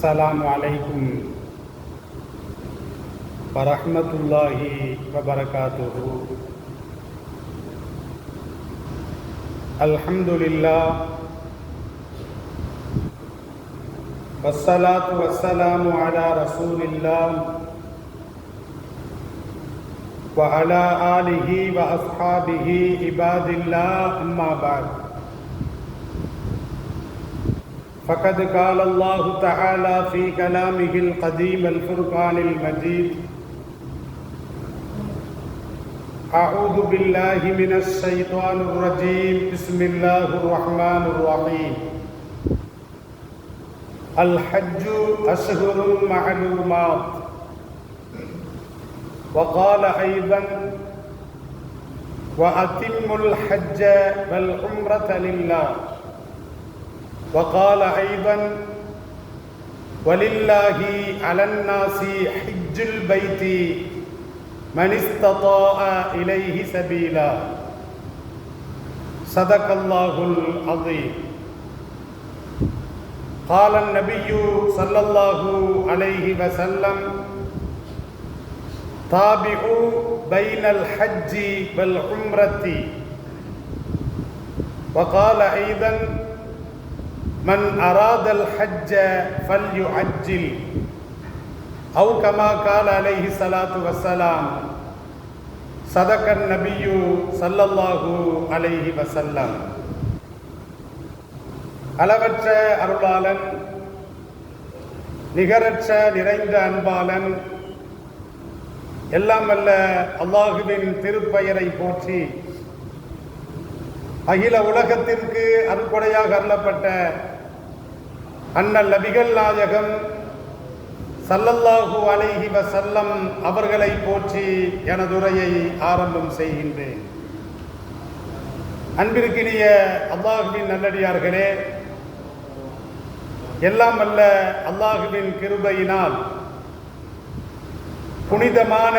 السلام عليكم ورحمة الله وبركاته. الحمد لله والصلاة والسلام على رسول الله وعلى آله وأصحابه عباد الله، أما بعد. فقد قال الله تعالى في كلامه القديم الفرقان المجيد: أعوذ بالله من الشيطان الرجيم، بسم الله الرحمن الرحيم. الحج أشهر معلومات. وقال أيضا: وأتموا الحج والعمرة لله. وقال أيضا: ولله على الناس حج البيت من استطاع إليه سبيلا. صدق الله العظيم. قال النبي صلى الله عليه وسلم: تابعوا بين الحج والعمرة. وقال أيضا: من أراد الحج فليعجل، أو كما قال عليه الصلاة والسلام. صدق النبي صلى الله عليه وسلم. அளவற்ற அருளாளன், நிகரற்ற நிறைந்த அன்பாளன், எல்லாம் வல்ல அல்லாஹுவின் திருப்பெயரை போற்றி அகில உலகத்திற்கு அருட்கொடையாக அருளப்பட்ட அண்ணல் நபிகள் நாயகம் ஸல்லல்லாஹு அலைஹி வஸல்லம் அவர்களை போற்றி எனது உரையை ஆரம்பம் செய்கின்றேன். அன்பிற்கினிய அல்லாஹுவின் நல்லடியார்களே, எல்லாம் வல்ல அல்லாஹுவின் கிருபையினால் புனிதமான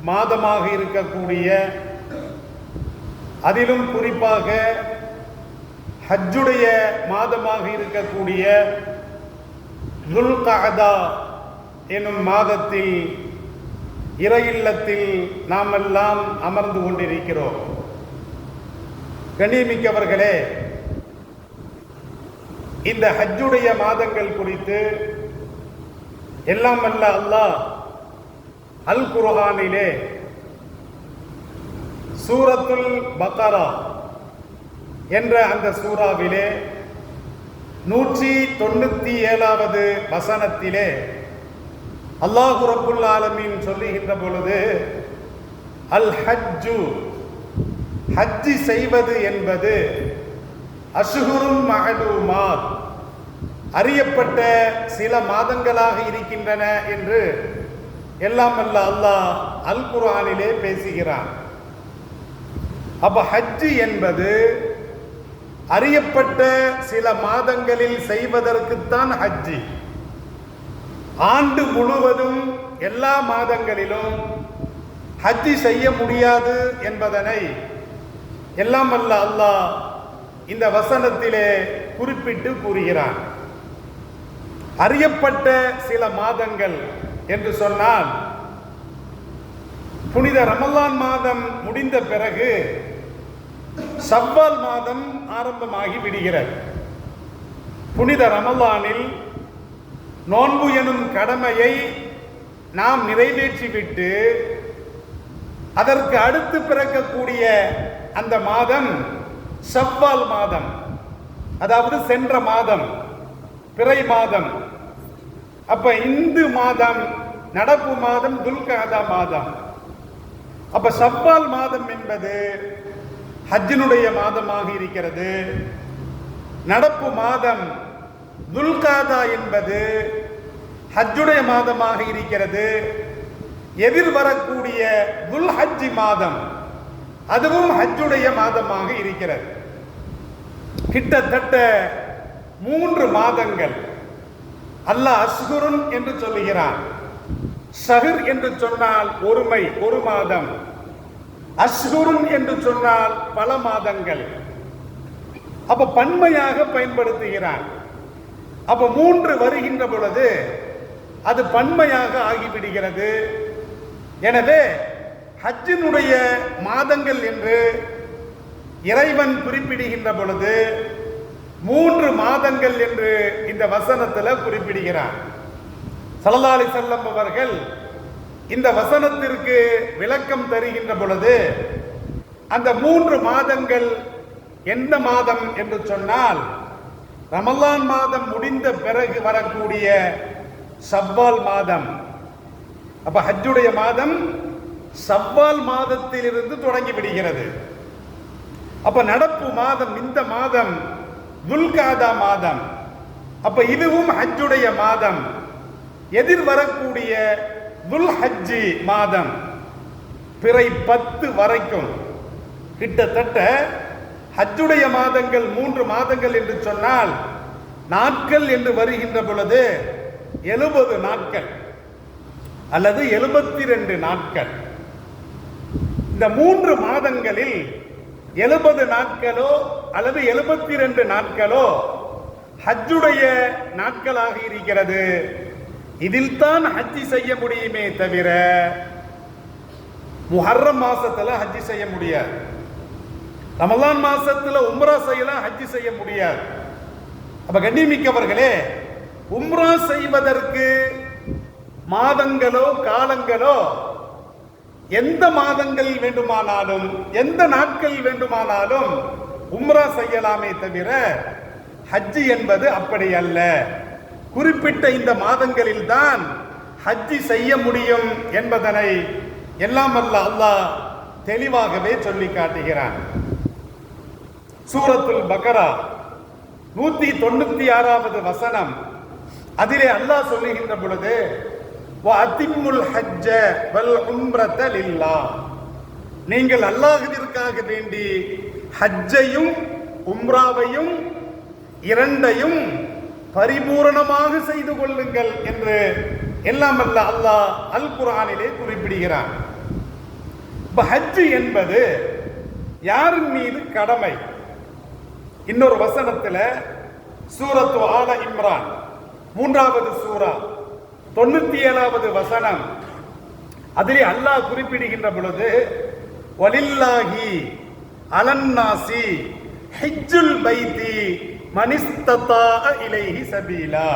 மாதமாக இருக்கக்கூடிய, அதிலும் குறிப்பாக ஹஜ்ஜுடைய மாதமாக இருக்கக்கூடிய துல்கஅதா எனும் மாதத்தில் இறையில்லத்தில் நாம் எல்லாம் அமர்ந்து கொண்டிருக்கிறோம். கண்ணியமிக்கவர்களே, இந்த ஹஜ்ஜுடைய மாதங்கள் குறித்து எல்லாம் வல்ல அல்லாஹ் அல் குர்ஆனிலே சூரத்துல் பக்ரா என்ற அந்த சூறாவிலே 197வது வசனத்திலே அல்லாஹ் ரப்புல் ஆலமீன் சொல்லுகின்ற பொழுது, அல் ஹஜ்ஜு, ஹஜ்ஜி செய்வது என்பது, அஷ்ஹுரும் மஅலூமாத், அறியப்பட்ட சில மாதங்களாக இருக்கின்றன என்று எல்லாம் வல்ல அல்லாஹ் அல் குர்ஆனிலே பேசுகிறான். அப்ப ஹஜ்ஜி என்பது அறியப்பட்ட சில மாதங்களில் செய்வதற்குத்தான் ஹஜ்ஜி. ஆண்டு முழுவதும் எல்லா மாதங்களிலும் ஹஜ்ஜி செய்ய முடியாது என்பதனை எல்லாம் வல்ல அல்லாஹ் இந்த வசனத்திலே குறிப்பிட்டு கூறுகிறான். அறியப்பட்ட சில மாதங்கள் என்று சொன்னால், புனித ரமலான் மாதம் முடிந்த பிறகு ஷவ்வால் மாதம் ஆரம்பமாகி விடுகிறது. புனித ரமலானில் நோன்பு எனும் கடமையை நாம் நிறைவேற்றிவிட்டு அதற்கு அடுத்து பிறக்கக்கூடிய அந்த மாதம் ஷவ்வால் மாதம், அதாவது சென்ற மாதம், பிறை மாதம். அப்ப இந்து மாதம், நடப்பு மாதம் துல்கஅதா மாதம். அப்ப ஷவ்வால் மாதம் என்பது ஹஜ்ஜினுடைய மாதமாக இருக்கிறது. நடப்பு மாதம் துல்கஅதா என்பது ஹஜ்ஜுடைய மாதமாக இருக்கிறது. எதிர்வரக்கூடிய துல் ஹஜ்ஜி மாதம் அதுவும் ஹஜ்ஜுடைய மாதமாக இருக்கிறது. கிட்டத்தட்ட 3 மாதங்கள் அல்லாஹ் அஷ்ஹுருன் என்று சொல்லுகிறான். ஷஹர் என்று சொன்னால் ஒருமை, ஒரு மாதம். அஷ்ஹுருன் என்று சொன்னால் பல மாதங்கள். அப்ப பன்மையாக பயன்படுத்துகிறான். அப்ப 3 வருகின்ற பொழுது அது பன்மையாக ஆகிவிடுகிறது. எனவே ஹஜ்ஜினுடைய மாதங்கள் என்று இறைவன் குறிப்பிடுகின்ற பொழுது 3 மாதங்கள் என்று இந்த வசனத்தில் குறிப்பிடுகிறார். ஸல்லல்லாஹு அலைஹி வஸல்லம் அவர்கள் இந்த வசனத்திற்கு விளக்கம் தருகின்ற பொழுது அந்த 3 மாதங்கள் எந்த மாதம் என்று சொன்னால், ரமலான் மாதம் முடிந்த பிறகு வரக்கூடிய ஷவ்வால் மாதம். அப்ப ஹஜ்ஜுடைய மாதம் ஷவ்வால் மாதத்திலிருந்து தொடங்கி விடுகிறது. அப்ப நடப்பு மாதம் இந்த மாதம் துல்காதா மாதம். அப்ப இதுவும் ஹஜ்ஜுடைய மாதம். எதிர் வரக்கூடிய துல் ஹஜ்ஜி மாதம் பிறை 10 வரைக்கும் கிட்டத்தட்ட ஹஜ்ஜுடைய மாதங்கள் 3 மாதங்கள் என்று சொன்னால் நாட்கள் என்று வருகின்ற பொழுது 70 நாட்கள் அல்லது 72 நாட்கள். இந்த 3 மாதங்களில் 70 நாட்களோ அல்லது 72 நாட்களோ ஹஜ்ஜுடைய நாட்களாக இருக்கிறது. இதில் தான் ஹஜ்ஜி செய்ய முடியுமே தவிர முஹர்ரம் மாசத்துல ஹஜ்ஜி செய்ய முடியாது. ரமலான் மாசத்துல உம்ரா செய்யலாம், ஹஜ்ஜி செய்ய முடியாது. அப்ப கண்ணியமிக்கவர்களே, உம்ரா செய்வதற்கு மாதங்களோ காலங்களோ எந்த மாதங்கள் வேண்டுமானாலும் எந்த நாட்கள் வேண்டுமானாலும் உம்ரா செய்யலாமே தவிர ஹஜ்ஜி என்பது அப்படி அல்ல. குறிப்பிட்ட இந்த மாதங்களில் தான் ஹஜ்ஜி செய்ய முடியும் என்பதனை எல்லாம் வல்ல அல்லாஹ் தெளிவாகவே சொல்லி காட்டுகிறான். சூரத்துல் பக்ரா 196வது வசனம், அதிலே அல்லாஹ் சொல்லுகின்ற பொழுது வஅத்திம்முல் ஹஜ்ஜ வல் உம்ரத லில்லாஹ், நீங்கள் அல்லாஹ்விற்காக வேண்டி ஹஜ்ஜையும் உம்ராவையும் இரண்டையும் பரிபூரணமாக செய்து கொள்ளுங்கள் என்று எல்லாம் வல்ல அல்லாஹ் அல் குர்ஆனிலே குறிப்பிடுகிறான். ஹஜ் என்பது யாரின் மீது கடமை? இன்னொரு வசனத்தில் சூரத்து ஆல இம்ரான் 3வது சூரா 97வது வசனம், அதிலே அல்லாஹ் குறிப்பிடுகின்ற பொழுது வலில்லாஹி அலன்னாசி ஹஜ்ஜுல் பைத்தி மனிஸ்ததா இலைஹி சபீலா,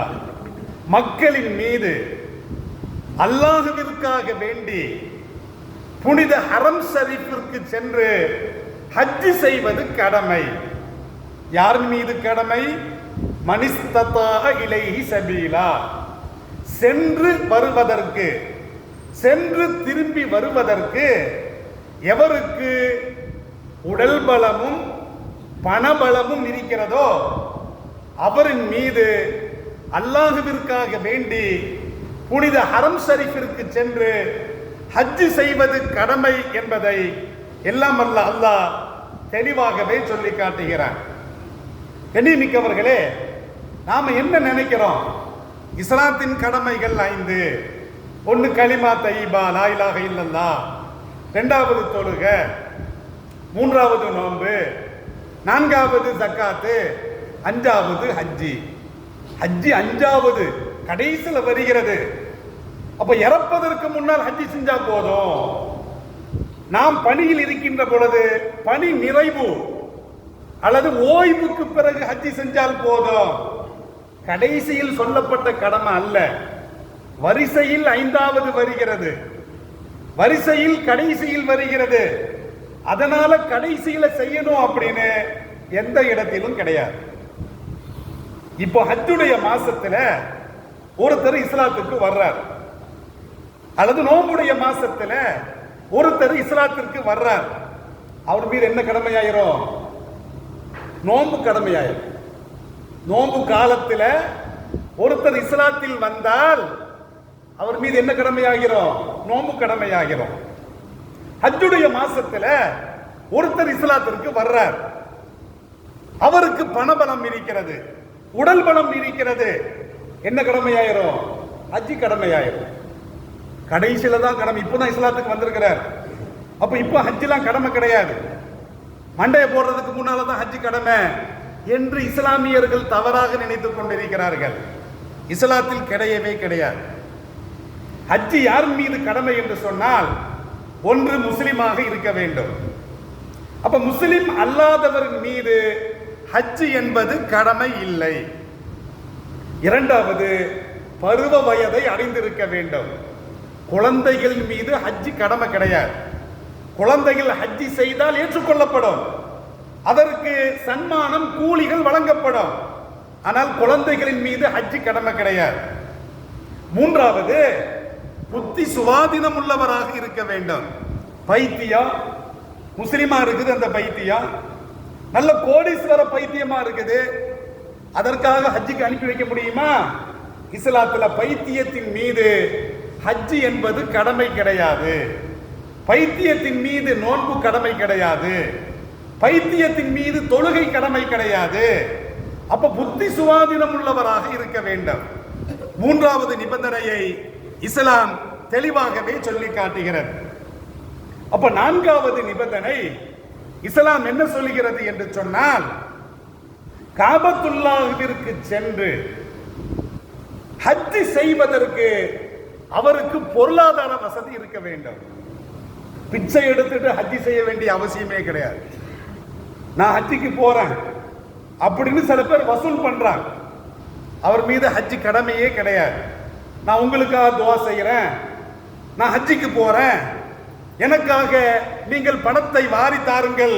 மக்களின் மீது அல்லாஹ்விற்காக வேண்டி புனித ஹரம் ஷரீஃபிற்கு சென்று ஹஜ் செய்வது கடமை. யார் மீது கடமை? மனிஸ்ததா இலைஹி சபீலா, சென்று வருவதற்கு, சென்று திரும்பி வருவதற்கு எவருக்கு உடல் பலமும் பணபலமும் இருக்கிறதோ அவரின் மீது அல்லாஹ்விற்காக வேண்டி புனித ஹரம் ஷரீஃபிற்கு சென்று ஹஜ் செய்வது கடமை என்பதை எல்லாம் வல்ல அல்லாஹ் தெளிவாகவே சொல்லி காட்டுகிறான். கண்ணியமிக்கவர்களே, நாம என்ன நினைக்கிறோம்? இஸ்லாத்தின் கடமைகள் 5. 1 கலிமா தய்யிபா லா இலாஹ இல்லல்லாஹ், 2வது தொழுக, 3வது நோன்பு, 4வது ஜக்காத்து, 5வது ஹஜ்ஜி. ஹஜ்ஜி 5வது கடைசியில் வருகிறது. அப்ப இறப்பதற்கு முன்னால் ஹஜ்ஜி செஞ்சா போதும். நாம் பணியில் இருக்கின்ற பொழுது பணி நிறைவு அல்லது ஓய்வுக்கு பிறகு ஹஜ்ஜி செஞ்சால் போதும். கடைசியில் சொல்லப்பட்ட கடமை அல்ல. வரிசையில் 5வது வருகிறது, வரிசையில் கடைசியில் வருகிறது. அதனால கடைசியில செய்யணும் அப்படின்னு எந்த இடத்திலும் கிடையாது. இப்போ ஹஜ்ஜுடைய மாசத்துல ஒருத்தர் இஸ்லாத்துக்கு வர்றார், அல்லது நோம்புடைய மாசத்துல ஒருத்தர் இஸ்லாத்திற்கு வர்றார். அவர் மீது என்ன கடமையாயிரும்? நோம்பு கடமையாயிரும். நோம்பு காலத்தில் ஒருத்தர் இஸ்லாத்தில் வந்தால் அவர் மீது என்ன கடமையாகிறோம்? நோம்பு கடமையாகிறோம். ஹஜ்ஜுடைய மாசத்துல ஒருத்தர் இஸ்லாத்திற்கு வர்றார், அவருக்கு பணபலம் இருக்கிறது, உடல் பலம் இருக்கிறது, என்ன கடமையாயிரும்? ஹஜ்ஜி கடமையாயிரும். கடைசியில தான் கடமை. இப்பதான் இஸ்லாத்துக்கு வந்திருக்கிறார். அப்ப இப்ப ஹஜ்ஜிலாம் கடமை கிடையாது. மண்டையை போடுறதுக்கு முன்னால தான் ஹஜ்ஜி கடமை. என்று இஸ்லாமியர்கள் தவறாக நினைத்துக் கொண்டிருக்கிறார்கள். இஸ்லாத்தில் கிடையவே கிடையாது. ஹஜ்ஜி யார் மீது கடமை என்று சொன்னால் ஒன்று முஸ்லிமாக இருக்க வேண்டும். அப்ப முஸ்லிம் அல்லாதவரின் மீது ஹஜ் என்பது கடமை இல்லை. இரண்டாவது, பருவ வயதை அடைந்திருக்க வேண்டும். குழந்தைகள் மீது ஹஜ் கடமை கிடையாது. குழந்தைகள் ஹஜ்ஜி செய்தால் ஏற்றுக்கொள்ளப்படும், அதற்கு சன்மானம் கூலிகள் வழங்கப்படும். ஆனால் குழந்தைகளின் மீது ஹஜ் கடமை கிடையாது. மூன்றாவது, புத்தி சுவாதீனம் உள்ளவராக இருக்க வேண்டும். பைத்தியம் முஸ்லிமா இருக்குது, அந்த பைத்தியம் நல்ல கோடீஸ்வர பைத்தியமா இருக்குது, அதற்காக ஹஜ்ஜுக்கு அனுப்பி வைக்க முடியுமா? இஸ்லாத்துல பைத்தியத்தின் மீது ஹஜ் என்பது கடமை கிடையாது. பைத்தியத்தின் மீது நோன்பு கடமை கிடையாது. பைத்தியத்தின் மீது தொழுகை கடமை கிடையாது. அப்ப புத்தி சுவாதீனம் உள்ளவராக இருக்க வேண்டும். மூன்றாவது நிபந்தனையை இஸ்லாம் தெளிவாகவே சொல்லி காட்டுகிறது. அப்ப நான்காவது நிபந்தனை இஸ்லாம் என்ன சொல்லுகிறது என்று சொன்னால், காபத்துல்லாஹ்விற்கு சென்று ஹஜ் செய்வதற்கு அவருக்கு பொருளாதார வசதி இருக்க வேண்டும். பிச்சை எடுத்துட்டு ஹஜ் செய்ய வேண்டிய அவசியமே கிடையாது. நான் ஹஜ்ஜுக்கு போறேன் அப்படின்னு சில பேர் வசூல் பண்றாங்க. அவர் மீது ஹஜ் கடமையே கிடையாது. நான் உங்களுக்காக துவா செய்கிறேன், நான் ஹஜ்ஜுக்கு போறேன், எனக்காக நீங்கள் பணத்தை வாரி தாருங்கள்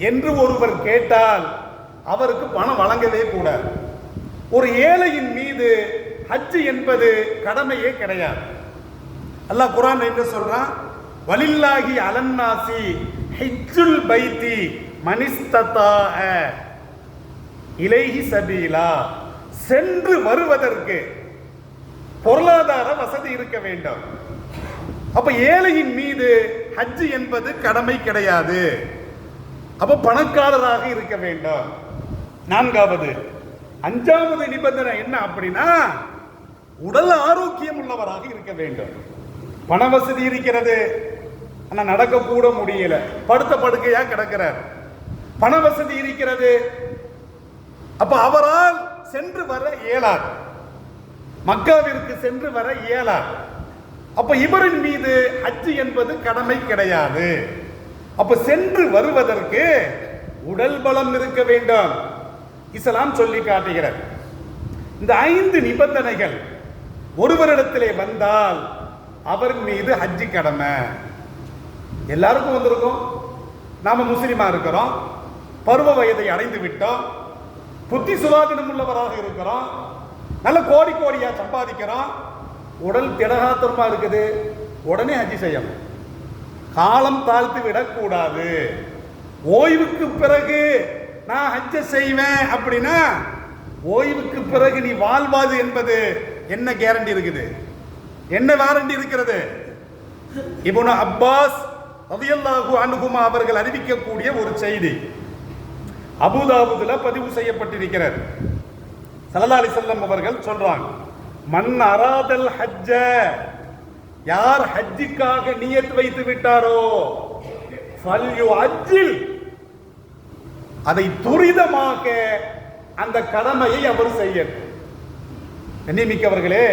என்று ஒருவர் கேட்டால் அவருக்கு பணம் வழங்கவே கூடாது. ஒரு ஏழையின் மீது ஹஜ் என்பது கடமையே கிடையாது. அல்லாஹ் குர்ஆன் என்ன சொல்றான்? வலில்லாஹி அலன்னாசி ஹஜ்ஜுல் பைத்தி மனிஸ்ததாஅ இலைஹி சபீலா. சென்று வருவதற்கு பொருளாதார வசதி இருக்க வேண்டும். அப்ப ஏழையின் மீது ஹஜ் என்பது கடமை கிடையாது. அப்ப பணக்காரராக இருக்க வேண்டும். நான்காவது, அஞ்சாவது நிபந்தனை என்ன அப்படின்னா, உடல் ஆரோக்கியம் உள்ளவராக இருக்க வேண்டும். பண வசதி இருக்கிறது, ஆனா நடக்க கூட முடியல, படுத்த படுக்கையா கிடக்கிறார். பண வசதி இருக்கிறது, அப்ப அவரால் சென்று வர இயலாது, மக்காவிற்கு சென்று வர இயலாது. அப்ப இவரின் மீது ஹஜ் என்பது கடமை கிடையாது. அப்ப சென்று வருவதற்கு உடல் பலம் இருக்க வேண்டும், இஸ்லாம் சொல்லி காட்டுகிறது. இந்த 5 நிபந்தனைகள் ஒருவரிடத்திலே வந்தால் அவர் மீது ஹஜ் கடமை. எல்லாருக்கும் வந்திருக்கும். நாம முஸ்லிமா இருக்கிறோம், பருவ வயதை அடைந்து விட்டோம், புத்தி சுவாதீனம் உள்ளவராக இருக்கிறோம், நல்ல கோடி கோடியா சம்பாதிக்கிறோம், உடல் திடகாத்திரமா இருக்குது, உடனே ஹஜ் செய்யணும். காலம் தாழ்த்து விடக்கூடாது. ஓய்வுக்கு பிறகு நான் ஹஜ் செய்வேன் அப்படின்னா, ஓய்வுக்கு பிறகு நீ வாழ்வாது என்பது என்ன கேரண்டி இருக்குது? என்ன வாரண்டி இருக்கிறது? இப்னு அப்பாஸ் ரலியல்லாஹு அன்ஹுமா அவர்கள் அறிவிக்கக்கூடிய ஒரு செய்தி அபூதாவுதுல பதிவு செய்யப்பட்டிருக்கிறது. ஸல்லல்லாஹு அலைஹி வஸல்லம் அவர்கள் சொல்றாங்க, மன் அராதல் ஹஜ்ஜ, யார் ஹஜ்ஜுக்காக நியத் வைத்து விட்டாரோ, ஃபல்யுஅஜ்ஜில், அதை துரிதமாக அந்த கடமையை அவர் செய்யட்டும். கண்ணியமிக்கவர்களே,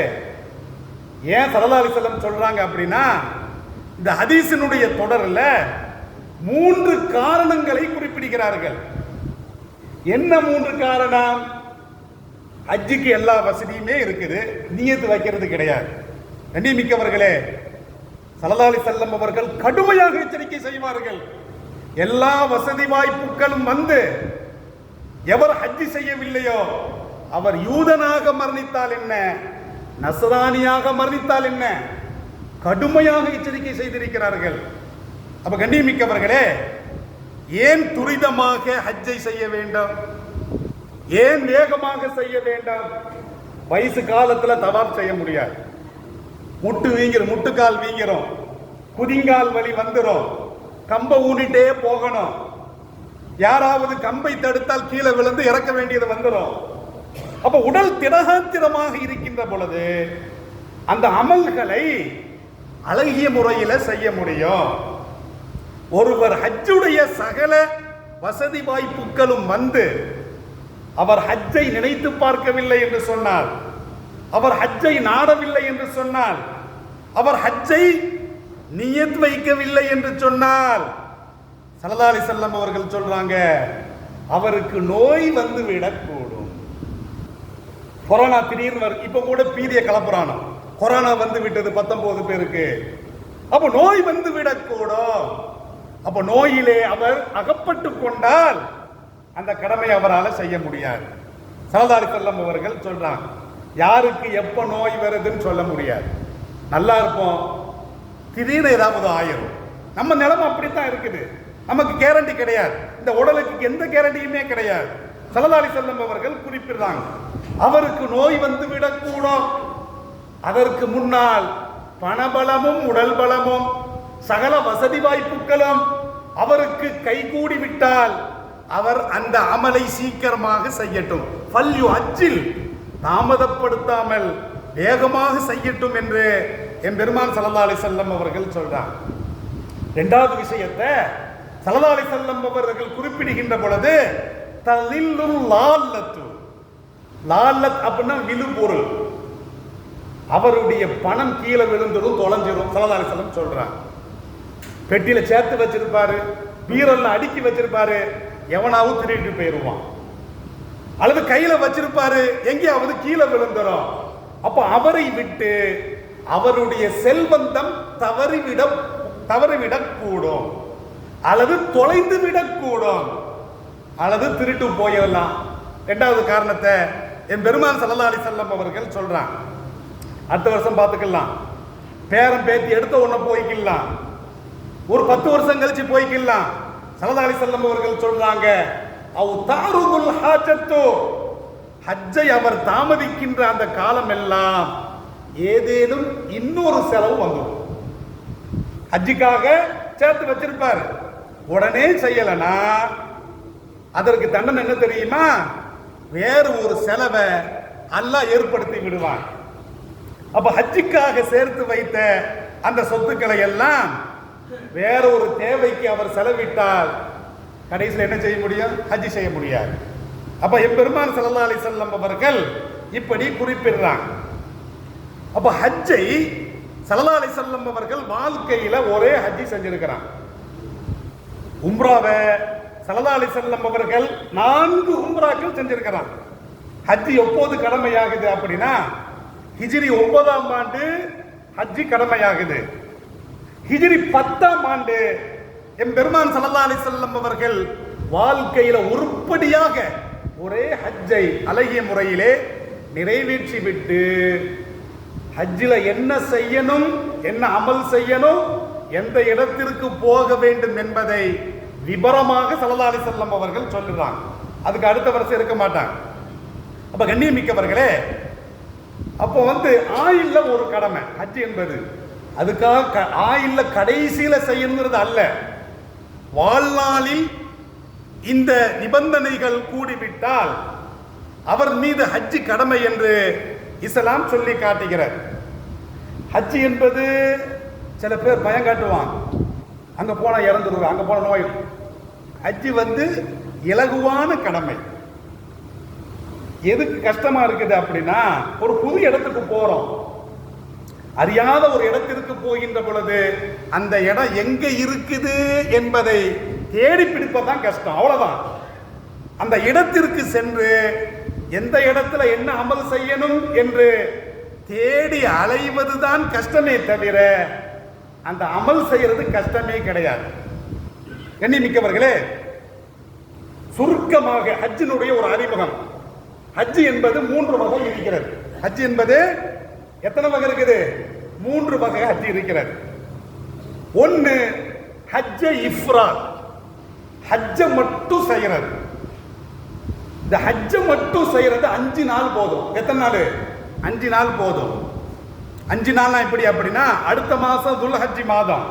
ஏன் ஸல்லல்லாஹு அலைஹி வஸல்லம் சொல்றாங்க அப்படின்னா, இந்த ஹதீஸினுடைய தொடர்ல 3 காரணங்களை குறிப்பிடுகிறார்கள். என்ன 3 காரணம்? ஹஜ்ஜுக்கு எல்லா வசதியுமே இருக்குது, நியத்து வைக்கிறது கிடையாது. கண்ணியமிக்கவர்களே, ஸல்லல்லாஹு அலைஹி வஸல்லம் அவர்கள் கடுமையாக எச்சரிக்கை செய்வார்கள். எல்லா வசதி வாய்ப்புகளும் வந்து எவர் ஹஜ் செய்யவில்லையோ அவர் யூதனாக மரணித்தால் என்ன, நஸ்ரானியாக மரணித்தால் என்ன, கடுமையாக எச்சரிக்கை செய்திருக்கிறார்கள். அப்ப கண்ணியமிக்கவர்களே, ஏன் துரிதமாக ஹஜ்ஜை செய்ய வேண்டும்? ஏன் வேகமாக செய்ய வேண்டும்? வயசு காலத்துல தவாப் செய்ய முடியாது. முட்டுக்கால் வீங்கிறோம், குதிங்கால் வலி வந்துடும், கம்பை ஊனிட்டே போகணும், யாராவது கம்பை தடுத்தால் கீழே விழுந்து இறக்க வேண்டியது வந்துடும். அப்ப உடல் திடகாத்திரமாக இருக்கின்ற பொழுது அந்த அமல்களை அழகிய முறையில் செய்ய முடியும். ஒருவர் ஹஜ்ஜுடைய சகல வசதி வாய்ப்புகளும் வந்து அவர் ஹஜ்ஜை நினைத்து பார்க்கவில்லை என்று சொன்னார், அவர் ஹஜ்ஜை நாடவில்லை என்று சொன்னால், அவர் ஹஜ்ஜை நியத் வைக்கவில்லை என்று சொன்னால், ஸல்லல்லாஹு அலைஹி வஸல்லம் அவர்கள் சொல்றாங்க அவருக்கு நோய் வந்து விடக்கூடும். கொரோனா திடீர்னு இப்ப கூட பீதிய கலப்புறானோ, கொரோனா வந்து விட்டது 19 பேருக்கு, அப்ப நோய் வந்து விடக்கூடும். அப்ப நோயிலே அவர் அகப்பட்டு கொண்டால் அந்த கடமை அவரால் செய்ய முடியாது. ஸல்லல்லாஹு அலைஹி வஸல்லம் அவர்கள் சொல்றாங்க யாருக்கு எப்ப நோய் வருதுன்னு சொல்ல முடியாது. நல்லா இருப்போம், திடீர்னு ஏதாவது ஆயிரும். நம்ம நிலைமை அப்படித்தான் இருக்குது, நமக்கு கேரண்டி கிடையாது, இந்த உடலுக்கு எந்த கேரண்டியுமே கிடையாது. ஸல்லல்லாஹு அலைஹி வஸல்லம் அவர்கள் குறிப்பிடுறாங்க அவருக்கு நோய் வந்து விடக்கூடும். அதற்கு முன்னால் பணபலமும் உடல் பலமும் சகல வசதி வாய்ப்புகளும் அவருக்கு கைகூடி விட்டால் அவர் அந்த அமலை சீக்கிரமாக செய்யட்டும். ஃபல்யு அஜ்ஜில், தாமதப்படுத்தாமல் வேகமாக செய்யட்டும் என்று என் பெருமான் ஸல்லல்லாஹு அலைஹி வஸல்லம் அவர்கள் சொல்றாங்க. இரண்டாவது விஷயத்தை ஸல்லல்லாஹு அலைஹி வஸல்லம் அவர்கள் குறிப்பிடுகின்ற பொழுது தலில்லுல் லால்லத்து, லால்லத் அப்படின்னா விழுபொருள், அவருடைய பணம் கீழே விழுந்துடும் தொலைஞ்சிரும். ஸல்லல்லாஹு அலைஹி வஸல்லம் சொல்றாங்க பெட்டியில சேர்த்து வச்சிருப்பாரு, பீரல்ல அடுக்கி வச்சிருப்பாரு, எவனாவது திருடிட்டு போயிருவான், அல்லது கையில வச்சிருப்பாரு எங்கேயாவது கீழே விழுந்துரும். அப்ப அவரை விட்டு அவருடைய செல்வந்தம் தவறிவிடக் கூடும், அல்லது தொலைந்து விடக்கூடும், அல்லது திருட்டு போயிடலாம். இரண்டாவது காரணத்தை என் பெருமான் ஸல்லல்லாஹு அலைஹி வஸல்லம் அவர்கள் சொல்றாங்க அடுத்த வருஷம் பார்த்துக்கலாம், பேரம் பேத்தி எடுத்த உடனே போய்க்கலாம், ஒரு 10 வருஷம் கழிச்சு போய்க்கலாம். ஸல்லல்லாஹு அலைஹி வஸல்லம் அவர்கள் சொல்றாங்க அவ் தாருதுல் ஹாஜத்து, ஹஜ்ஜை அவர் தாமதிக்கின்ற அந்த காலம் எல்லாம் ஏதேனும் இன்னொரு செலவு வந்துடும். ஹஜ்ஜுக்காக சேர்த்து வச்சிருப்பார், உடனே செய்யலனா அதற்கு தண்டனை என்ன தெரியுமா? வேறு ஒரு செலவை அல்லாஹ் ஏற்படுத்தி விடுவான். அப்ப ஹஜ்ஜுக்காக சேர்த்து வைத்த அந்த சொத்துக்களை எல்லாம் வேற ஒரு தேவைக்கு அவர் செலவிட்டால் கடைசியில் என்ன செய்ய முடியும்? ஹஜ்ஜி செய்ய முடியாது. அப்ப எம்பெருமான் ஸல்லல்லாஹு அலைஹி வஸல்லம் அவர்கள் இப்படி குறிப்பிடுறாங்க. அப்ப ஹஜ்ஜை ஸல்லல்லாஹு அலைஹி வஸல்லம் அவர்கள் வாழ்க்கையில ஒரே ஹஜ்ஜி செஞ்சிருக்கிறாங்க. உம்ராவை ஸல்லல்லாஹு அலைஹி வஸல்லம் அவர்கள் 4 உம்ராக்கள் செஞ்சிருக்கிறாங்க. ஹஜ்ஜி எப்போது கடமையாகுது அப்படின்னா ஹிஜ்ரி 9ஆம் ஆண்டு ஹஜ்ஜி கடமையாகுது. ஹிஜ்ரி 10ஆம் ஆண்டு எம்பெருமான் ஸல்லல்லாஹு அலைஹி வஸல்லம் அவர்கள் வாழ்க்கையில உருப்படியாக ஒரே ஹஜ்ஜை அழகிய முறையிலே நிறைவேற்றி விட்டு ஹஜ்ஜில என்ன செய்யணும், என்ன அமல் செய்யணும், எந்த இடத்திற்கு போக வேண்டும் என்பதை விபரமாக ஸல்லல்லாஹு அலைஹி வஸல்லம் அவர்கள் சொல்லுறாங்க. அதுக்கு அடுத்த வருஷம் இருக்க மாட்டாங்க. அப்ப கண்ணியமிக்கவர்களே, அப்போ ஆயில்ல ஒரு கடமை ஹஜ் என்பது, அதுக்காக ஆயில்ல கடைசியில செய்யணுங்கிறது அல்ல, வாழ்நாளில் இந்த நிபந்தனைகள் கூடிவிட்டால் அவர் மீது ஹஜ்ஜி கடமை என்று இஸ்லாம் சொல்லி காட்டுகிறார். ஹஜ் என்பது சில பேர் பயம் காட்டுவான், அங்க போனா இறந்துருவாங்க, அங்க போன நோய். ஹஜ் இலகுவான கடமை. எதுக்கு கஷ்டமா இருக்குது அப்படின்னா, ஒரு புது இடத்துக்கு போறோம், அறியாத ஒரு இடத்திற்கு போகின்ற பொழுது அந்த இடம் எங்க இருக்குது என்பதை தேடி பிடிப்பதுதான் கஷ்டம், அவ்வளவுதான். அந்த இடத்திற்கு சென்று எந்த இடத்துல என்ன அமல் செய்யணும் என்று தேடி அலைவதுதான் கஷ்டமே தவிர அந்த அமல் செய்யறது கஷ்டமே கிடையாது. கண்ணியமிக்கவர்களே, சுருக்கமாக ஹஜ்ஜினுடைய ஒரு அறிமுகம். ஹஜ் என்பது 3 வகை இருக்கிறது. ஹஜ் என்பது எத்தனை வகை இருக்குது? 3 வகை ஹஜ் இருக்கிறது. ஒன்னு ஹஜ் இஃப்ராத், ஹஜ்ஜ மட்டும் செய்யறது. இந்த ஹஜ்ஜ மட்டும் செய்யறது 5 நாள் போதும். எத்தனை நாள்? 5 நாள் போதும். 5 நாள்னா எப்படி அப்படின்னா, அடுத்த மாசம் துல்ஹஜ் மாதம்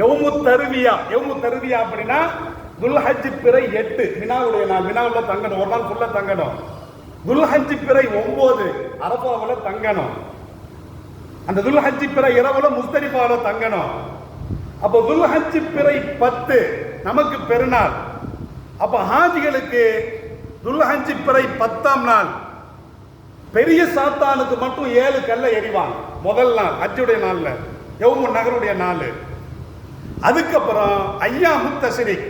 யௌமு தர்வியா. யௌமு தர்வியா அப்படின்னா துல்ஹஜ் பிறை 8 மினாவுடைய நாள், மினாவுல தங்கணும், ஒரு நாள் ஃபுல்லா தங்கணும். துல்ஹஜ் பிறை 9 அரபாவுல தங்கணும். அந்த துல்ஹஜ் பிறை இரவுல முஸ்தலிஃபாவுல தங்கணும். அப்போ துல்ஹஜ் பிறை 10 நமக்கு பெருநாள். அப்ப ஹாஜிகளுக்கு துல்ஹஜ் பிறை 10ஆம் நாள் பெரிய சாத்தானுக்கு மட்டும் 7 கல்லை எறிவான். முதல் நாள் ஹஜ்ஜுடைய நாள்ல, யௌமுன் நஹருடைய நாள். அதுக்கப்புறம் ஐயாமு தஷ்ரீக்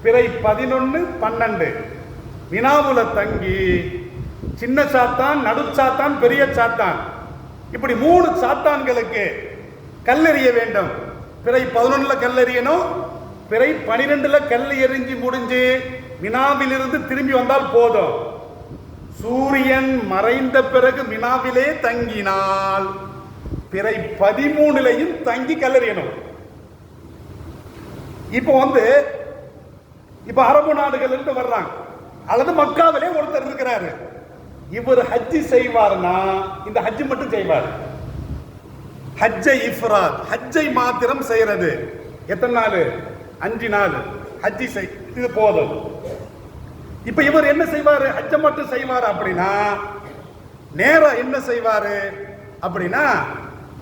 பிறை 11, 12 மினாவுல தங்கி சின்ன சாத்தான், நடு சாத்தான், பெரிய சாத்தான், இப்படி 3 சாத்தான்களுக்கு கல்லெறிய வேண்டும். பிறை 11ல கல்லெறியணும், பிறை 12ல கல் எறிஞ்சி முடிஞ்சு மினாவிலிருந்து திரும்பி வந்தால் போதும். சூரியன் மறைந்த பிறகு மினாவிலே தங்கினால் பிறை 13லையும் தங்கி கல்லெறியணும். இப்ப அரபு நாடுகள் இருந்து வர்றாங்க, அல்லது மக்காவிலே ஒருத்தர் இருக்கிறாரு. இவர் ஹஜ்ஜி செய்வார்னா இந்த ஹஜ்ஜி மட்டும் செய்வார். ஹஜ்ஜை இஃப்ராத், ஹஜ்ஜை மாத்திரம் செய்யறது. எத்தனை நாள்? 5 நாள் ஹஜ்ஜி இது போதும். இப்ப இவர் என்ன செய்வாரு? ஹஜ்ஜை மட்டும் செய்வார் அப்படின்னா நேரா என்ன செய்வாரு அப்படின்னா,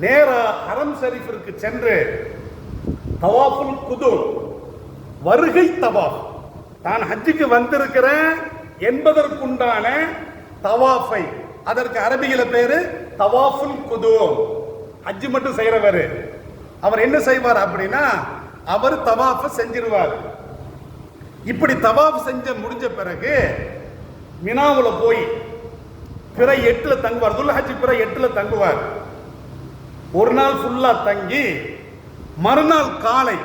நேரா ஹரம் ஷரீஃபிற்கு சென்று தவாஃபுல் குதூம், வருகை தவாஃப், தான் ஹஜ்ஜுக்கு வந்திருக்கிறேன் என்பதற்குண்டான தவாஃபை, அதற்கு அரபியில பேரு தவாஃபுல் குதூம். ஹஜ்ஜு மட்டும் செய்யறவர் அவர் என்ன செய்வார் அப்படின்னா, அவர் தவாஃபை செஞ்சிருவார். இப்படி தவாஃப் செஞ்ச முடிஞ்ச பிறகு மினாவுல போய் பிறை 8ல தங்குவார். துல்ஹஜ் பிறை 8ல தங்குவார். ஒரு நாள் ஃபுல்லா தங்கி மறுநாள் காலை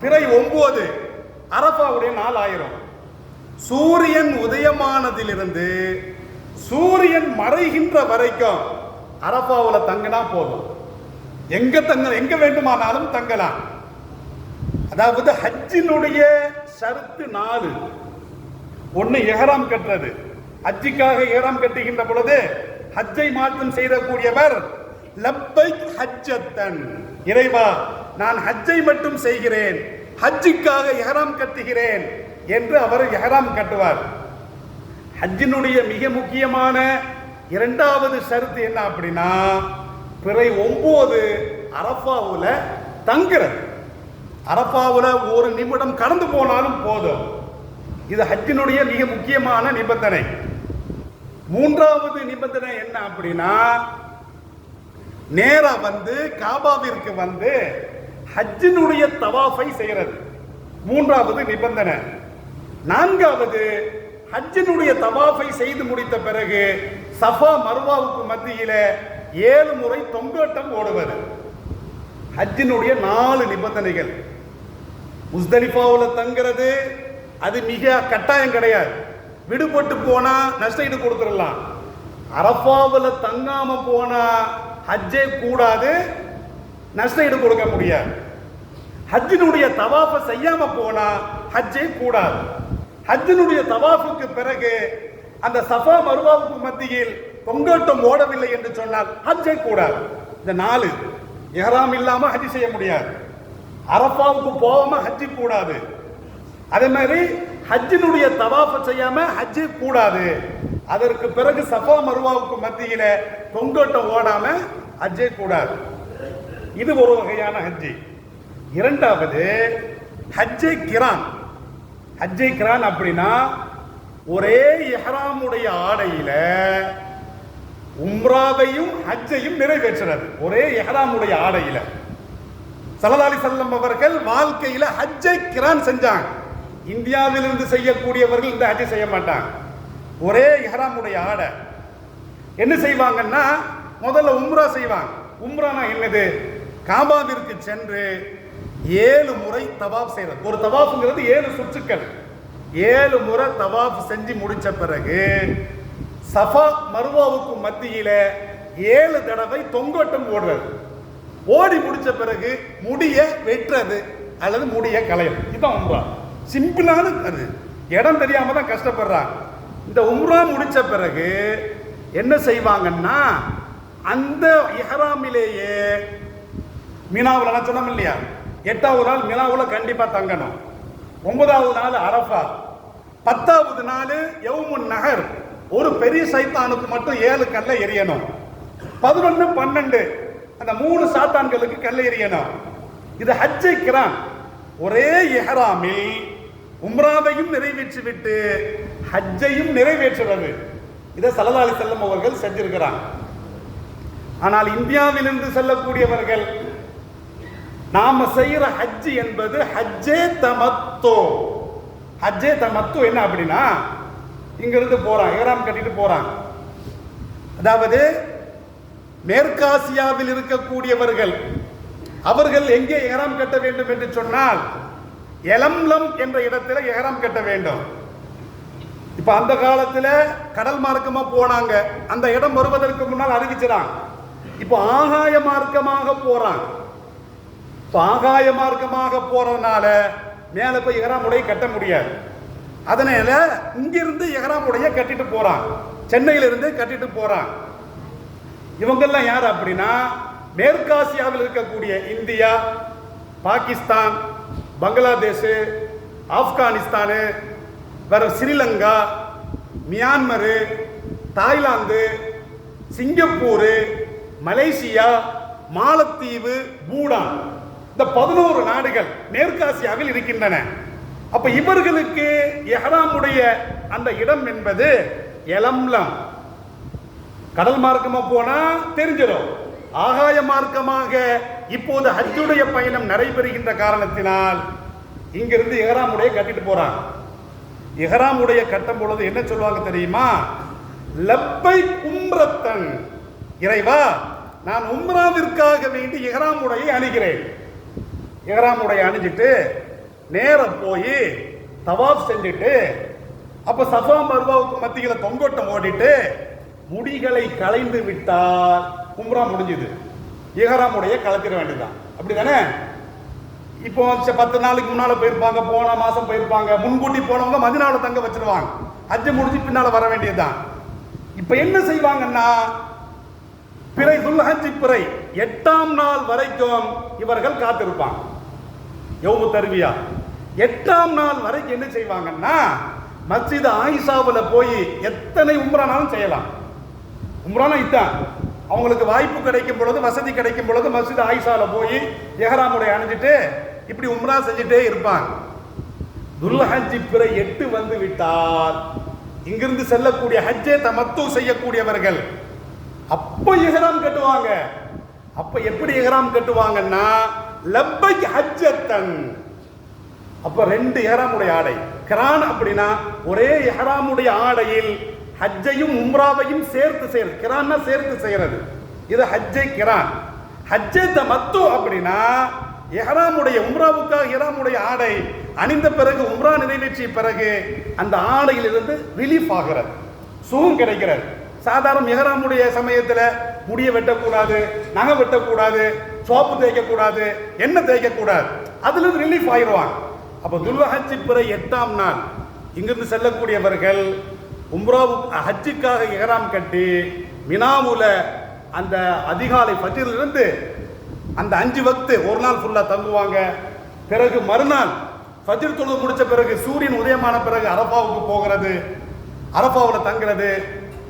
பிறை 9 அரஃபாவுடைய நாள் ஆயிரும். சூரியன் உதயமானதிலிருந்து சூரியன் மறைகின்ற வரைக்கும் அரஃபாவுல தங்கினா போதும். எங்க வேண்டுமானாலும் தங்கலாம். அதாவது ஹஜ்ஜினுடைய ஷர்த்து 4. ஒன்னு இஹ்ராம் கட்டுறது. ஹஜ்ஜுக்காக இஹ்ராம் கட்டுகின்ற பொழுது ஹஜ்ஜை மாற்றம் செய்யக்கூடியவர் லப்பைக் ஹஜ்ஜத்தன், இறைவா நான் ஹஜ்ஜை மட்டும் செய்கிறேன், ஹஜ்ஜுக்காக இஹ்ராம் கட்டுகிறேன் என்று அவர் இஹ்ராம் கட்டுவார். ஹஜ்ஜினுடைய மிக முக்கியமான 2வது ஷர்த்து என்ன அப்படின்னா, பிறை 9 அரஃபாவுல தங்குறது. அரஃபாவுல 1 நிமிடம் கடந்து போனாலும் போதும். இது ஹஜ்ஜினுடைய மிக முக்கியமான நிபந்தனை. 3வது நிபந்தனை என்ன அப்படின்னா, நேரா வந்து காபாவிற்கு வந்து ஹஜ்ஜினுடைய தவாஃபை செய்கிறது. 3வது நிபந்தனை. 4வது, ஹஜ்ஜினுடைய தவாஃபை செய்து முடித்த பிறகு சஃபா மர்வாவுக்கு மத்தியில 7 முறை தொங்கோட்டம் ஓடுவது. ஹஜ்ஜினுடைய 4 நிபந்தனைகள். முஸ்தலிஃபாவுல தங்கிறது அது மிக கட்டாயம் கிடையாது. விடுபட்டு போனா நஷ்டஈடு கொடுத்துடலாம். அரஃபாவுல தங்காம போனா ஹஜ்ஜே கூடாது, நஷ்டஈடு கொடுக்க முடியாது. ஹஜ்ஜினுடைய தவாஃபை செய்யாம போனா ஹஜ்ஜே கூடாது. ஹஜ்ஜினுடைய தவாஃபுக்கு பிறகு அந்த சஃபா மர்வாவுக்கு மத்தியில் தொங்கோட்டம் ஓடவில்லை என்று சொன்னால் ஹஜ்ஜே கூடாது. இந்த 4 இஹ்ராம் இல்லாம ஹஜ் செய்ய முடியாது. அரஃபாவுக்கு போகாம ஹஜ்ஜி கூடாது. அதே மாதிரி ஹஜ்ஜினுடைய தவாஃபை செய்யாம ஹஜ்ஜி கூடாது. அதற்கு பிறகு சஃபா மர்வாவுக்கு மத்தியில தொங்கோட்டம் ஓடாம ஹஜ்ஜே கூடாது. இது ஒரு வகையான ஹஜ்ஜி. 2வது ஹஜ்ஜே கிரான். ஹஜ்ஜே கிரான் அப்படின்னா ஒரே இஹ்ராமுடைய ஆடையில உம்ராவையும் ஹஜ்ஜையும் நிறைவேற்றுறது. ஒரே இஹ்ராமுடைய ஆடையில ஸல்லல்லாஹு அலைஹி வஸல்லம் அவர்கள் வாழ்க்கையில ஹஜ்ஜை கிரான் செஞ்சாங்க. இந்தியாவிலிருந்து செய்யக்கூடியவர்கள் இந்த ஹஜ்ஜை செய்ய மாட்டாங்க. ஒரே இஹ்ராமுடைய ஆடை. என்ன செய்வாங்கன்னா, முதல்ல உம்ரா செய்வாங்க. உம்ரானா என்னது? காபாவிற்கு சென்று 7 முறை தவாஃப் செய்யறது. ஒரு தவாஃப்ங்கிறது 7 சுற்றுக்கள். 7 முறை தவாஃப் செஞ்சு முடிச்ச பிறகு சஃபா மர்வாவுக்கு மத்தியில 7 தடவை தொங்கோட்டம் ஓடுறது. ஓடி முடிச்ச பிறகு முடிய வெட்டுறது அல்லது முடிய களையம். இதுதான் உம்ரா. சிம்பிளான அது. இடம் தெரியாம தான் கஷ்டப்படுறாங்க. இந்த உம்ரா முடிச்ச பிறகு என்ன செய்வாங்கன்னா, அந்த இஹ்ராமிலேயே மினாவுல நான் சொன்னோம் இல்லையா, 8வது நாள் மினாவுல கண்டிப்பா தங்கணும். 9வது நாள் அரஃபா, 10வது நாள் யௌமுன் நஹர். ஒரு பெரிய சைத்தானுக்கு மட்டும் 7 கல்லை எறியணும். 11, 12 அந்த 3 சாத்தான்களுக்கு கல்லை எறியணும். இது ஹஜ்ஜை கிரான். ஒரே இஹ்ராமில் உம்ராவையும் நிறைவேற்றி விட்டு ஹஜ்ஜையும் நிறைவேற்றுறது. இதை ஸல்லல்லாஹு அலைஹி வஸல்லம் அவர்கள் செஞ்சிருக்கிறாங்க. ஆனால் இந்தியாவிலிருந்து செல்லக்கூடியவர்கள் நாம செய்யற ஹஜ் என்பது ஹஜ்ஜே தமத்து. ஹஜ்ஜே தமத்து என்ன அப்படின்னா, இங்கிருந்து போறான், இஹ்ராம் கட்டிட்டு போறான். அதாவது மேற்காசியாவில் இருக்கக்கூடியவர்கள் அவர்கள் எங்கே இஹ்ராம் கட்ட வேண்டும் என்று சொன்னால் எலம்லம் என்ற இடத்துல இஹ்ராம் கட்ட வேண்டும். இப்ப அந்த காலத்துல கடல் மார்க்கமா போனாங்க, அந்த இடம் வருவதற்கு முன்னால் அறிவிச்சான். இப்போ ஆகாய மார்க்கமாக போறான். ஆகாய மார்க்கமாக போறதுனால மேல போய் இஹ்ராம் உடைய கட்ட முடியாது. அதனால இங்கிருந்து இஹ்ராம் உடைய கட்டிட்டு போறான், சென்னையில இருந்து கட்டிட்டு போறான். இவங்கெல்லாம் யார் அப்படின்னா மேற்காசியாவில் இருக்கக்கூடிய இந்தியா, பாகிஸ்தான், பங்களாதேஷ், ஆப்கானிஸ்தானு, வேற ஸ்ரீலங்கா, மியான்மரு, தாய்லாந்து, சிங்கப்பூரு, மலேசியா, மாலத்தீவு, பூடான், இந்த 11 நாடுகள் மேற்காசியாவில் இருக்கின்றன. அப்ப இவர்களுக்கு இஹ்ராமுடைய அந்த இடம் என்பது எலம்லம். கடல் மார்க்கமா போனா தெரிஞ்சிடும். ஆகாய மார்க்கமாக இப்போது ஹஜ்ஜுடைய பயணம் நடைபெறுகின்ற காரணத்தினால் இங்கிருந்து இஹ்ராமுடைய கட்டிட்டு போறாங்க. இஹ்ராமுடைய கட்டும் பொழுது என்ன சொல்லுவாங்க தெரியுமா? லப்பை உம்ரத்தன், இறைவா நான் உம்ராவிற்காக வேண்டி இஹ்ராமுடைய அணிகிறேன். இஹ்ராமுடைய அணிஞ்சிட்டு நேரம் போய் தவாப் செஞ்சுட்டு அப்ப சஃபா மர்வாவுக்கு மத்தியில தொங்கோட்டம் ஓடிட்டு முடிகளை களைந்து விட்டால் உம்ரா முடிஞ்சது. இஹ்ராமுடைய கலத்திட வேண்டியதான். அப்படிதானே? இப்போ 10 நாளைக்கு முன்னால போயிருப்பாங்க, போன மாசம் போயிருப்பாங்க, முன்கூட்டி போனவங்க மதீனாவுல தங்க வச்சிருவாங்க. ஹஜ் முடிஞ்சு பின்னால வர வேண்டியதுதான். இப்ப என்ன செய்வாங்கன்னா பிறை துல்ஹஜ் பிறை 8ஆம் நாள் வரைக்கும் இவர்கள் காத்திருப்பாங்க. யௌமு தர்வியா 8ஆம் நாள் வரைக்கும் என்ன செய்வாங்கன்னா மஸ்ஜித் ஆயிஷாவுல போய் எத்தனை உம்ரானாலும் செய்யலாம். உம்ரானா இதான். அவங்களுக்கு வாய்ப்பு கிடைக்கும் பொழுது, வசதி கிடைக்கும் பொழுது மஸ்ஜித் ஆயிஷால போய் இஹ்ராமுடைய அணிஞ்சிட்டு இப்படி உம்ரா செஞ்சுட்டே இருப்பாங்க. துல்ஹஜ் பிறை 8 வந்து விட்டால் இங்கிருந்து செல்லக்கூடிய ஹஜ்ஜே தமத்து செய்யக்கூடியவர்கள் அப்ப இஹ்ராம் கட்டுவாங்க. அப்ப எப்படி இஹ்ராம் கட்டுவாங்கன்னா லப்பைக் ஹஜ்ஜத்தன். அப்ப 2 இஹ்ராமுடைய ஆடை, கிரான் அப்படின்னா ஒரே இஹ்ராமுடைய ஆடையில் ஹஜ்ஜையும் உம்ராவையும் சேர்த்து செய்யறது. கிரான்னா சேர்த்து செய்யறது. இது ஹஜ்ஜை கிரான். ஹஜ்ஜே தமத்து அப்படின்னா இஹ்ராமுடைய உம்ராவுக்காக இஹ்ராமுடைய ஆடை அணிந்த பிறகு உம்ரா நிறைவேற்றிய பிறகு அந்த ஆடையில் இருந்து ரிலீஃப் ஆகிறது, சுகம் கிடைக்கிறது. சாதாரண இஹ்ராமுடைய சமயத்தில் முடிய வெட்டக்கூடாது, நகை வெட்டக்கூடாது, சோப்பு தேய்க்கக்கூடாது, எண்ணெய் தேய்க்கக்கூடாது, அதுல இருந்து ரிலீஃப் ஆயிடுவாங்க. அப்ப துல்ஹஜ் பிறை 8ஆம் நாள் இங்கிருந்து செல்லக்கூடியவர்கள் உம்ராவுக்கு ஹஜ்ஜுக்காக இஹ்ராம் கட்டி மினாவுல அந்த அதிகாலை ஃபஜ்ரிலிருந்து அந்த 5 வக்து ஒரு நாள் ஃபுல்லா தங்குவாங்க. பிறகு மறுநாள் ஃபஜ்ர் தொழுது முடிச்ச பிறகு சூரியன் உதயமான பிறகு அரஃபாவுக்கு போகிறது, அரஃபாவுல தங்குறது.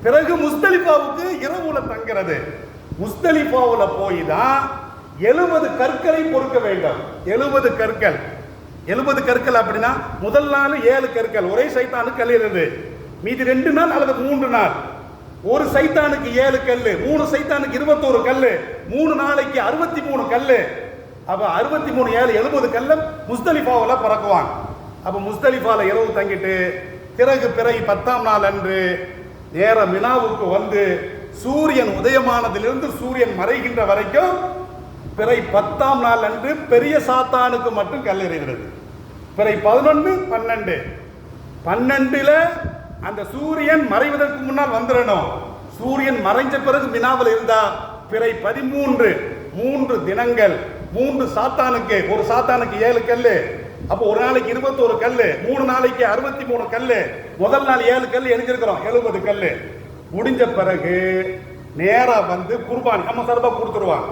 பிறகு முஸ்தலிஃபாவுக்கு இரவுல தங்குறது. முஸ்தலிஃபாவுல போய் தான் 70 கற்களை பொறுக்க வேண்டும். 70 கற்கள். 70 கற்கள் அப்படின்னா முதல் நாள் 7 கற்கள் ஒரே சைத்தானுக்கு கல்லிடுறது. மீதி 2 நாள் அல்லது 3 நாள் ஒரு சைத்தானுக்கு 7 கல்லு, 3 சைத்தானுக்கு 21 கல்லு, 3 நாளைக்கு 63 கல்லு. அப்ப 63 7 70 கல்ல முஸ்தலிஃபாவுல பறக்குவாங்க. அப்ப முஸ்தலிஃபால இரவு தங்கிட்டு பிறகு 10ஆம் நாள் அன்று நேர மினாவுக்கு வந்து சூரியன் உதயமானதிலிருந்து சூரியன் மறைகின்ற வரைக்கும் பிறை 10ஆம் நாள் அன்று பெரிய சாத்தானுக்கு மட்டும் கல் எறிகிறது. பிறை 11 12 12ல அந்த சூரியன் மறைவதற்கு முன்னால் வந்துடணும். சூரியன் மறைஞ்ச பிறகு மினாவில் இருந்தா பிறை 13 3 தினங்கள் 3 சாத்தானுக்கு, ஒரு சாத்தானுக்கு 7 கல்லு. அப்போ ஒரு நாளைக்கு 21 கல்லு, 3 நாளைக்கு 63 கல்லு. முதல் நாள் 7 கல்லு எரிஞ்சிருக்கிறோம், 70 கல்லு. முடிஞ்ச பிறகு நேரா வந்து குர்பானி நம்ம சர்பா கொடுத்துருவாங்க.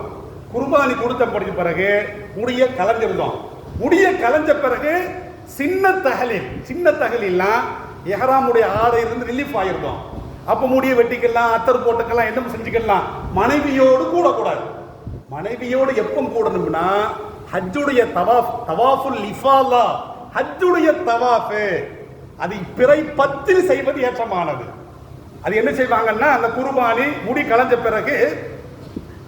குர்பானி கொடுத்த பிறகு முடிய கலைஞ்சிருந்தோம். முடிய கலைஞ்ச பிறகு சின்ன தகலில்லாம் இஹ்ராமுடைய ஆடையிலிருந்து ரிலீஃப் ஆயிருந்தோம். அப்ப முடிய வெட்டிக்கலாம், அத்தர் போட்டுக்கலாம், என்ன செஞ்சுக்கலாம். மனைவியோடு கூடக்கூடாது. மனைவியோடு எப்போ கூடணும்னா ஹஜ்ஜுடைய தவாஃப், தவாஃபுல் இஃபாலா, ஹஜ்ஜுடைய தவாஃப். அது பிறை 10 செய்வது ஏற்றமானது. அது என்ன செய்வாங்கன்னா, அந்த குர்பானி முடி களைஞ்ச பிறகு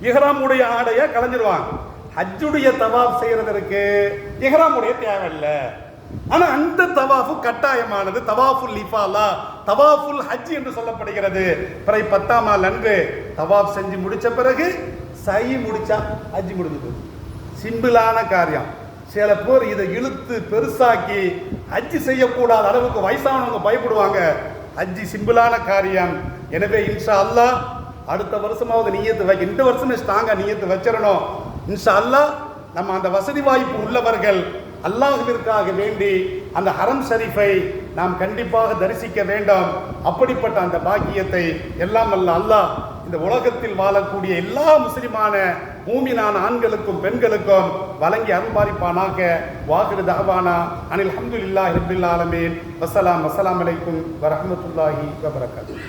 இஹ்ராமுடைய ஆடைய களைஞ்சிருவாங்க. ஹஜ்ஜுடைய தவாஃப் செய்யறதற்கு இஹ்ராமுடைய தேவையில்லை. ஆனா அந்த தவாஃபு கட்டாயமானது. தவாஃபுல் இஃபாலா, தவாஃபுல் ஹஜ் என்று சொல்லப்படுகிறது. பிறை 10ஆம் நாள் அன்று தவாஃப் செஞ்சு முடிச்ச பிறகு சை முடிச்சா ஹஜ் முடிஞ்சது. சிம்பிளான காரியம். சில பேர் இதை இழுத்து பெருசாக்கி ஹஜ் செய்யக்கூடாத அளவுக்கு வயசானவங்க பயப்படுவாங்க. ஹஜ் சிம்பிளான காரியம். எனவே இன்ஷா அல்லாஹ் அடுத்த வருஷமாவது நியத்து வைக்க, இந்த வருஷமே ஸ்ட்ராங்கா நியத்து வச்சிடணும். இன்ஷா அல்லாஹ் நம்ம அந்த வசதி வாய்ப்பு உள்ளவர்கள் அல்லாஹ்விற்காக வேண்டி அந்த ஹரம் ஷரீஃபை நாம் கண்டிப்பாக தரிசிக்க வேண்டும். அப்படிப்பட்ட அந்த பாக்கியத்தை எல்லாம் அல்லாஹ் இந்த உலகத்தில் வாழக்கூடிய எல்லா முஸ்லிமான மூமினான ஆண்களுக்கும் பெண்களுக்கும் வழங்கி அருள்பாலிப்பானாக. வாஹிரு தஅவானா அனில் ஹம்துலில்லாஹி ரப்பில் ஆலமீன். வஸ்ஸலாம் அலைக்கும் வரஹ்மத்துல்லாஹி வபரகாத்துஹு.